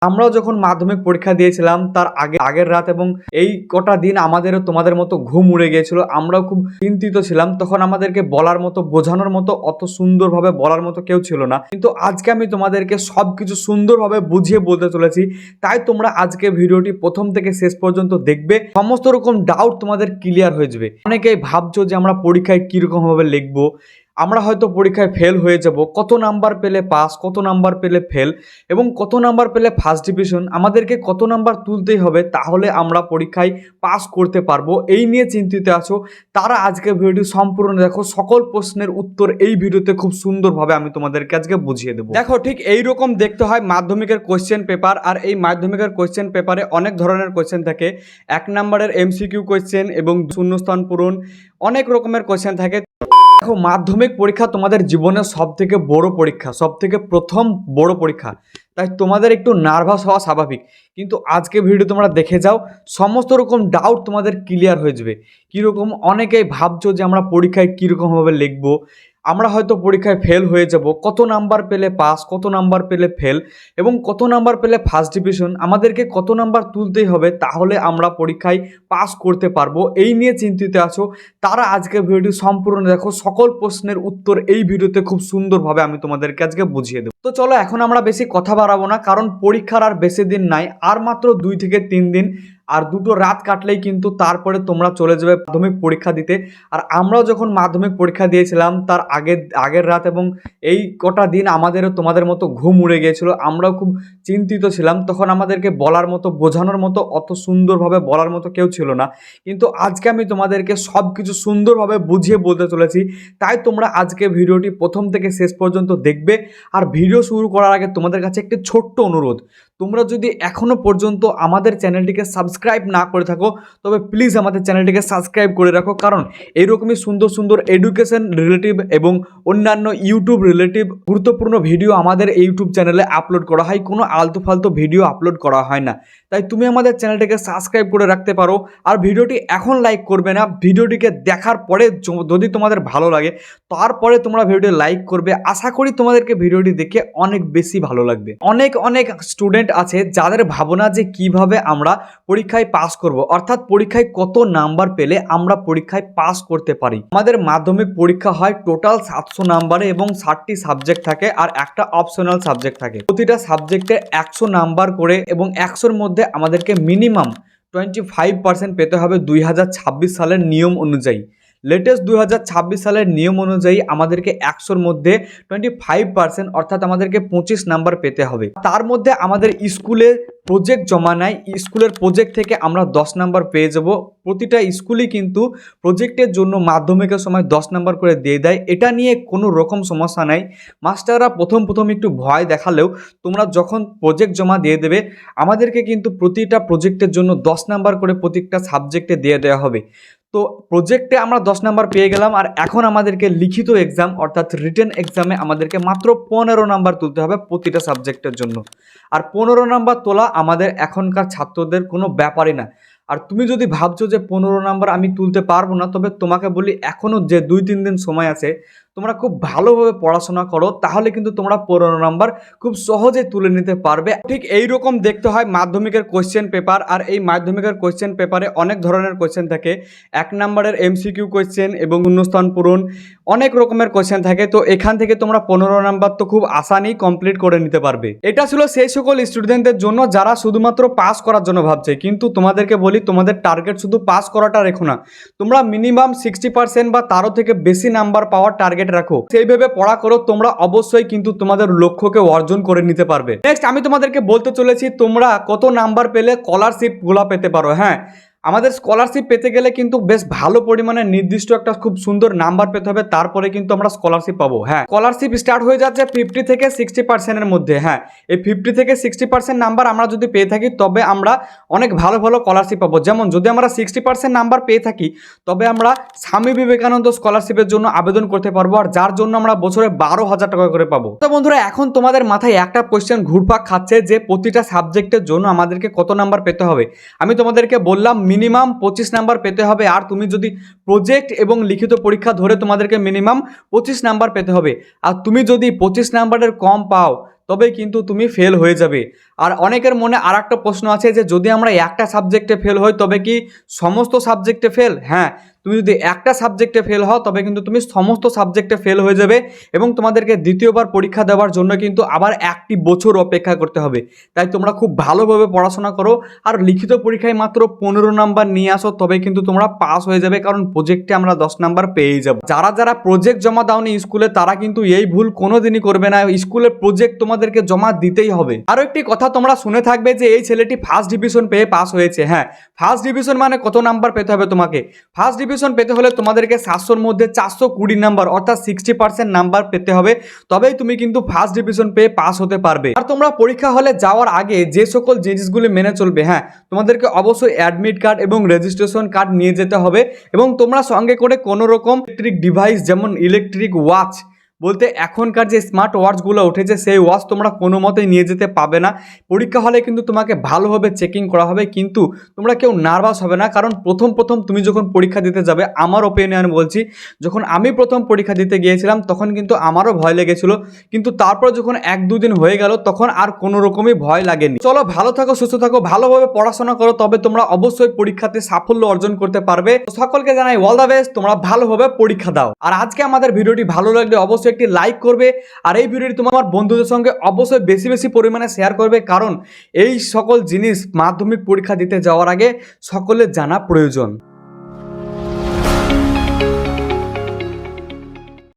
আমরাও যখন মাধ্যমিক পরীক্ষা দিয়েছিলাম তার আগের রাত এবং এই কটা দিন আমাদেরও তোমাদের মতো ঘুম উড়ে গিয়েছিল। আমরাও খুব চিন্তিত ছিলাম। তখন আমাদেরকে বলার মতো, বোঝানোর মতো, অত সুন্দরভাবে বলার মতো কেউ ছিল না। কিন্তু আজকে আমি তোমাদেরকে সবকিছু সুন্দরভাবে বুঝিয়ে বলতে চলেছি। তাই তোমরা আজকে ভিডিওটি প্রথম থেকে শেষ পর্যন্ত দেখবে। সমস্ত রকম ডাউট তোমাদের ক্লিয়ার হয়ে যাবে। অনেকেই ভাবছো যে আমরা পরীক্ষায় কিরকম ভাবে লিখবো, আমরা হয়তো পরীক্ষায় ফেল হয়ে যাব, কত নাম্বার পেলে পাস, কত নাম্বার পেলে ফেল এবং কত নাম্বার পেলে ফার্স্ট ডিভিশন, আমাদেরকে কত নাম্বার তুলতেই হবে তাহলে আমরা পরীক্ষায় পাস করতে পারবো, এই নিয়ে চিন্তিত আছো। তারা আজকে ভিডিওটি সম্পূর্ণ দেখো। সকল প্রশ্নের উত্তর এই ভিডিওতে খুব সুন্দরভাবে আমি তোমাদেরকে আজকে বুঝিয়ে দেবো। দেখো, ঠিক এইরকম দেখতে হয় মাধ্যমিকের কোয়েশ্চেন পেপার। আর এই মাধ্যমিকের কোয়েশ্চেন পেপারে অনেক ধরনের কোয়েশ্চেন থাকে। 1 নম্বরের এমসিকিউ কোয়েশ্চেন এবং শূন্যস্থান পূরণ, অনেক রকমের কোয়েশ্চেন থাকে। দেখো, মাধ্যমিক পরীক্ষা তোমাদের জীবনের সব থেকে বড় পরীক্ষা, সব থেকে প্রথম বড় পরীক্ষা। তাই তোমাদের একটু নার্ভাস হওয়া স্বাভাবিক। কিন্তু আজকে ভিডিও তোমরা দেখে যাও, সমস্ত রকম ডাউট তোমাদের ক্লিয়ার হয়ে যাবে। কীরকম, অনেকেই ভাবছো যে আমরা পরীক্ষায় কীরকমভাবে লিখবো, আমরা হয়তো পরীক্ষায় ফেল হয়ে যাব, কত নাম্বার পেলে পাস, কত নাম্বার পেলে ফেল এবং কত নাম্বার পেলে ফার্স্ট ডিভিশন, আমাদেরকে কত নাম্বার তুলতেই হবে তাহলে আমরা পরীক্ষায় পাস করতে পারবো, এই নিয়ে চিন্তিত আছো। তারা আজকে ভিডিওটি সম্পূর্ণ দেখো। সকল প্রশ্নের উত্তর এই ভিডিওতে খুব সুন্দরভাবে আমি তোমাদেরকে আজকে বুঝিয়ে দেবো। তো চলো, এখন আমরা বেশি কথা বাড়াবো না, কারণ পরীক্ষার আর বেশি দিন নাই, আর মাত্র 2 থেকে 3 দিন। আর 2টো রাত কাটলেই কিন্তু তারপরে তোমরা চলে যাবে মাধ্যমিক পরীক্ষা দিতে। আর আমরাও যখন মাধ্যমিক পরীক্ষা দিয়েছিলাম তার আগের রাত এবং এই কটা দিন আমাদেরও তোমাদের মতো ঘুম উড়ে গিয়েছিল। আমরাও খুব চিন্তিত ছিলাম। তখন আমাদেরকে বলার মতো, বোঝানোর মতো, অত সুন্দরভাবে বলার মতো কেউ ছিল না। কিন্তু আজকে আমি তোমাদেরকে সব কিছু সুন্দরভাবে বুঝিয়ে বলতে চলেছি। তাই তোমরা আজকে ভিডিওটি প্রথম থেকে শেষ পর্যন্ত দেখবে। আর ভিডিও শুরু করার আগে তোমাদের কাছে একটি ছোট্ট অনুরোধ, তোমরা যদি এখনও পর্যন্ত আমাদের চ্যানেলটিকে সাবস্ক্রাইব না করে থাকো তবে প্লিজ আমাদের চ্যানেলটিকে সাবস্ক্রাইব করে রাখো, কারণ এইরকমই সুন্দর সুন্দর এডুকেশন রিলেটিভ এবং অন্যান্য ইউটিউব রিলেটিভ গুরুত্বপূর্ণ ভিডিও আমাদের ইউটিউব চ্যানেলে আপলোড করা হয়। কোনো আলতু ফালতু ভিডিও আপলোড করা হয় না। তাই তুমি আমাদের চ্যানেলটিকে সাবস্ক্রাইব করে রাখতে পারো। আর ভিডিওটি এখন লাইক করবে না, ভিডিওটিকে দেখার পরে যদি তোমাদের ভালো লাগে তারপরে তোমরা ভিডিওটি লাইক করবে। আশা করি তোমাদেরকে ভিডিওটি দেখে অনেক বেশি ভালো লাগবে। অনেক স্টুডেন্ট আছে যাদের ভাবনা যে কিভাবে আমরা পরীক্ষায় পাস করব, অর্থাৎ পরীক্ষায় কত নাম্বার পেলে আমরা পরীক্ষায় পাস করতে পারি। আমাদের মাধ্যমিক পরীক্ষা হয় টোটাল 700 নাম্বারে এবং 60টি সাবজেক্ট থাকে আর একটা অপশনাল সাবজেক্ট থাকে। প্রতিটা সাবজেক্টে 100 নাম্বার করে এবং 100-র মধ্যে আমাদেরকে মিনিমাম 25% পেতে হবে 2026 সালের নিয়ম অনুযায়ী। লেটেস্ট 2026 সালের নিয়ম অনুযায়ী আমাদেরকে 100-র মধ্যে 25% অর্থাৎ আমাদেরকে 25 নাম্বার পেতে হবে। তার মধ্যে আমাদের স্কুলে প্রজেক্ট জমা নেয়, স্কুলের প্রজেক্ট থেকে আমরা 10 নাম্বার পেয়ে যাব। প্রতিটা স্কুলই কিন্তু প্রজেক্টের জন্য মাধ্যমিকের সময় 10 নাম্বার করে দিয়ে দেয়। এটা নিয়ে কোনো রকম সমস্যা নাই। মাস্টাররা প্রথম একটু ভয় দেখালেও তোমরা যখন প্রজেক্ট জমা দিয়ে দেবে আমাদেরকে কিন্তু প্রতিটা প্রজেক্টের জন্য 10 নাম্বার করে প্রত্যেকটা সাবজেক্টে দিয়ে দেওয়া হবে। তো প্রজেক্টে আমরা 10 নাম্বার পেয়ে গেলাম। আর এখন আমাদেরকে লিখিত এক্সাম অর্থাৎ রিটেন এক্সামে আমাদেরকে মাত্র 15 নাম্বার তুলতে হবে প্রতিটা সাবজেক্টের জন্য। আর 15 নাম্বার তোলা আমাদের এখনকার ছাত্রদের কোনো ব্যাপারই না। আর তুমি যদি ভাবছো যে 15 নাম্বার আমি তুলতে পারবো না, তবে তোমাকে বলি এখনও যে 2-3 দিন সময় আছে, তোমরা খুব ভালোভাবে পড়াশোনা করো, তাহলে কিন্তু তোমরা 15 নাম্বার খুব সহজে তুলে নিতে পারবে। ঠিক এইরকম দেখতে হয় মাধ্যমিকের কোয়েশ্চেন পেপার। আর এই মাধ্যমিকের কোয়েশ্চেন পেপারে অনেক ধরনের কোয়েশ্চেন থাকে। 1 নম্বরের এমসিকিউ কোয়েশ্চেন এবং শূন্যস্থান পূরণ, অনেক রকমের কোয়েশ্চেন থাকে। তো এখান থেকে তোমরা 15 নাম্বার তো খুব আসানেই কমপ্লিট করে নিতে পারবে। এটা ছিল সেই সকল স্টুডেন্টদের জন্য যারা শুধুমাত্র পাস করার জন্য ভাবছে। কিন্তু তোমাদেরকে বলি, তোমাদের টার্গেট শুধু পাস করাটা রেখো না, তোমরা মিনিমাম 60% বা তারও থেকে বেশি নাম্বার পাওয়ার টার্গেট রাখো। সেইভাবে পড়া করো, তোমরা অবশ্যই কিন্তু তোমাদের লক্ষ্যকে অর্জন করে নিতে পারবে। নেক্সট আমি তোমাদেরকে বলতে চলেছি তোমরা কত নাম্বার পেলে স্কলারশিপ গুলা পেতে পারো। হ্যাঁ, আমাদের স্কলারশিপ পেতে গেলে কিন্তু বেশ ভালো পরিমাণে নির্দিষ্ট একটা খুব সুন্দর নাম্বার পেতে হবে, তারপরে কিন্তু আমরা স্কলারশিপ পাবো। হ্যাঁ, স্কলারশিপ স্টার্ট হয়ে যাচ্ছে 50 থেকে 60%-এর মধ্যে। হ্যাঁ, এই 50 থেকে 60% নাম্বার আমরা যদি পেয়ে থাকি তবে আমরা অনেক ভালো স্কলারশিপ পাবো। যেমন যদি আমরা 60% নাম্বার পেয়ে থাকি তবে আমরা স্বামী বিবেকানন্দ স্কলারশিপের জন্য আবেদন করতে পারবো, আর যার জন্য আমরা বছরে 12,000 টাকা করে পাবো। তো বন্ধুরা, এখন তোমাদের মাথায় একটা কোয়েশ্চেন ঘুরপাক খাচ্ছে যে প্রতিটা সাবজেক্টের জন্য আমাদেরকে কত নাম্বার পেতে হবে। আমি তোমাদেরকে বললাম মিনিমাম 25 নাম্বার পেতে হবে। আর তুমি যদি প্রজেক্ট এবং লিখিত পরীক্ষা ধরে তোমাদেরকে মিনিমাম 25 নাম্বার পেতে হবে। আর তুমি যদি 25 নাম্বারের কম পাও তবেই কিন্তু তুমি ফেল হয়ে যাবে। আর অনেকের মনে আর একটা প্রশ্ন আছে যে যদি আমরা একটা সাবজেক্টে ফেল হই তবে কি সমস্ত সাবজেক্টে ফেল? হ্যাঁ, তুমি যদি একটা সাবজেক্টে ফেল হও তবে কিন্তু তুমি সমস্ত সাবজেক্টে ফেল হয়ে যাবে এবং তোমাদেরকে দ্বিতীয়বার পরীক্ষা দেওয়ার জন্য কিন্তু আবার 1 বছর অপেক্ষা করতে হবে। তাই তোমরা খুব ভালোভাবে পড়াশোনা করো আর লিখিত পরীক্ষায় মাত্র 15 নাম্বার নিয়ে আসো, তবে কিন্তু তোমরা পাস হয়ে যাবে, কারণ প্রজেক্টে আমরা 10 নাম্বার পেয়েই যাব। যারা যারা প্রজেক্ট জমা দাওনি স্কুলে তারা কিন্তু এই ভুল কোনোদিনই করবে না, স্কুলের প্রজেক্ট তোমাদেরকে জমা দিতেই হবে। আরও একটি কথা তোমরা শুনে থাকবে যে এই ছেলেটি ফার্স্ট ডিভিশন পেয়ে পাস হয়েছে। হ্যাঁ, ফার্স্ট ডিভিশন মানে কত নাম্বার পেতে হবে তোমাকে? ফার্স্ট ডিভিশন পেতে হলে তোমাদেরকে 700-র মধ্যে 420 নাম্বার অর্থাৎ 60% নাম্বার পেতে হবে, তবেই তুমি কিন্তু ফার্স্ট ডিভিশন পেয়ে পাস হতে পারবে। আর তোমরা পরীক্ষা হলে যাওয়ার আগে যে সকল জিনিসগুলি মেনে চলবে, হ্যাঁ, তোমাদেরকে অবশ্যই অ্যাডমিট কার্ড এবং রেজিস্ট্রেশন কার্ড নিয়ে যেতে হবে এবং তোমরা সঙ্গে করে কোনো রকম ইলেকট্রিক ডিভাইস যেমন ইলেকট্রিক ওয়াচ বলতে এখনকার যে স্মার্ট ওয়াচগুলো উঠেছে সেই ওয়াচ তোমরা কোনো মতেই নিয়ে যেতে পাবে না। পরীক্ষা হলে কিন্তু তোমাকে ভালোভাবে চেকিং করা হবে, কিন্তু তোমরা কেউ নার্ভাস হবে না, কারণ প্রথম তুমি যখন পরীক্ষা দিতে যাবে, আমার ওপিনিয়ন বলছি, যখন আমি প্রথম পরীক্ষা দিতে গিয়েছিলাম তখন কিন্তু আমারও ভয় লেগেছিল, কিন্তু তারপর যখন 1-2 দিন হয়ে গেল তখন আর কোনো রকমই ভয় লাগেনি। চলো, ভালো থাকো, সুস্থ থাকো, ভালোভাবে পড়াশোনা করো, তবে তোমরা অবশ্যই পরীক্ষাতে সাফল্য অর্জন করতে পারবে। সকলকে জানাই অল দ্য বেস্ট, তোমরা ভালোভাবে পরীক্ষা দাও। আর আজকে আমাদের ভিডিওটি ভালো লাগলে অবশ্যই একটি লাইক করবে আর এই ভিডিওটি তোমার বন্ধুদের সঙ্গে অবশ্যই বেশি বেশি পরিমাণে শেয়ার করবে, কারণ এই সকল জিনিস মাধ্যমিক পরীক্ষা দিতে যাওয়ার আগে সকলের জানা প্রয়োজন।